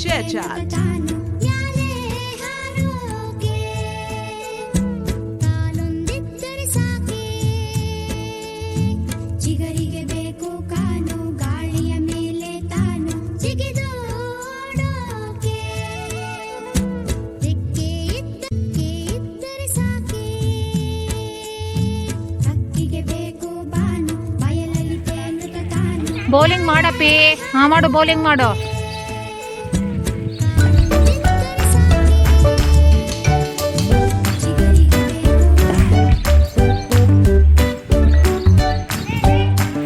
Share chat. Bowling ಮಾಡಪ್ಪಿ. ಹಾ ಮಾಡು, bowling ಮಾಡು.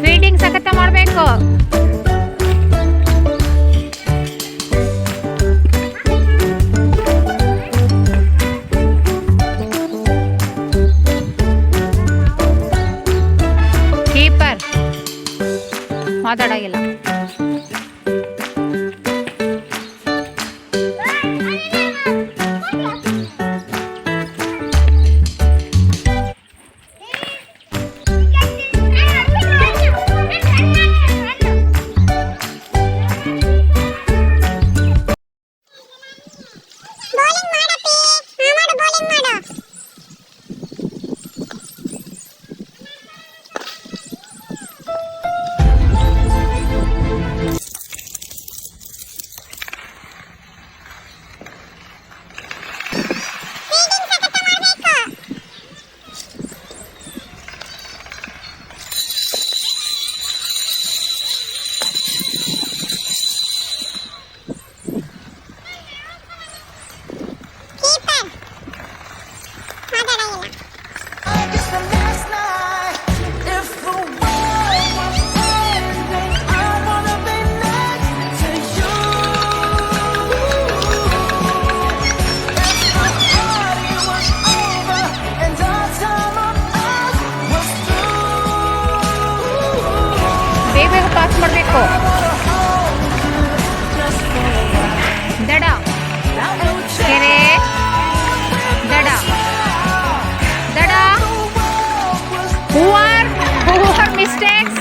ಫೀಲ್ಡಿಂಗ್ ಸಖತ್ತ ಮಾಡಬೇಕು. ಕೀಪರ್ ಮಾತಾಡಾಗಿಲ್ಲ. ಬೇಗ ಪಾಸ್ ಮಾಡಬೇಕು. ದಡ ಕೆರೆ ದಡ ದಡ whoever mistakes.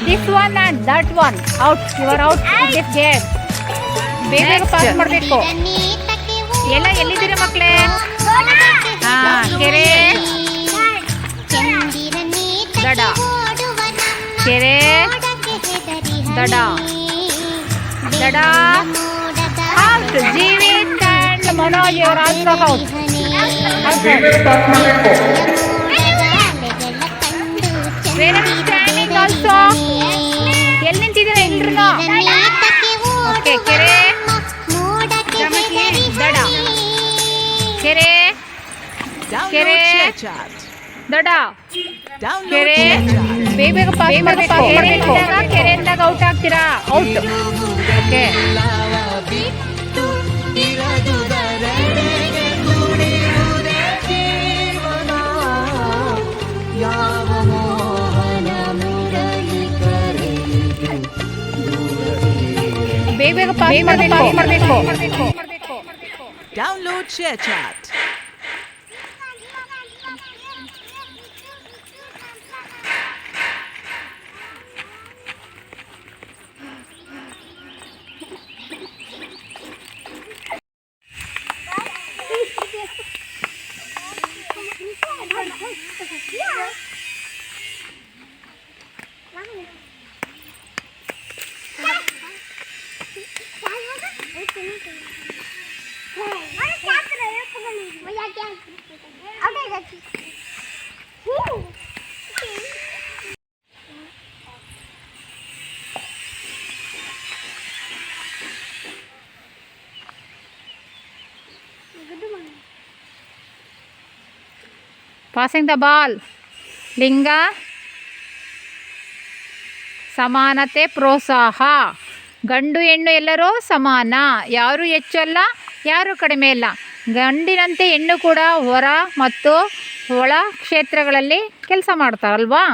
This one and that one out. You are out in this game. ಬೇಗ ಪಾಸ್ ಮಾಡಬೇಕು. ಎಲ್ಲ ಎಲ್ಲಿದ್ದೀರಿ ಮಕ್ಕಳೇ? ಕೆರೆ ದಡ ಕೆರೆ ದಡ ದಡ out. Jeevith and Manoj your also out. Where standing also. ಎಲ್ಲಿ ನಿಂತಿದ್ದೀರಾ ಎಲ್ರು? ಓಕೆ. ಕೆರೆ ದಡ ಕೆರೆ ಕೆರೆ ದಡ ಕೆರೆ. ಬೇಗ ಪಾಸ್ ಮಾಡಬೇಕು. ಕೆರೆಯಿಂದಾಗ ಔಟ್ ಆಗ್ತೀರಾ? ಔಟ್. ಓಕೆ. ಬೇಗ ಪಾಸ್ ಮಾಡಬೇಕು. Download Share Chat. Passing the ball. ಲಿಂಗ ಸಮಾನತೆ ಪ್ರೋತ್ಸಾಹ. ಗಂಡು ಹೆಣ್ಣು ಎಲ್ಲರೂ ಸಮಾನ. ಯಾರು ಹೆಚ್ಚಲ್ಲ, ಯಾರು ಕಡಿಮೆ ಇಲ್ಲ. ಗಂಡಿನಂತೆ ಹೆಣ್ಣು ಕೂಡ ಹೊರ ಮತ್ತು ಒಳ ಕ್ಷೇತ್ರಗಳಲ್ಲಿ ಕೆಲಸ ಮಾಡ್ತಾರಲ್ವಾ?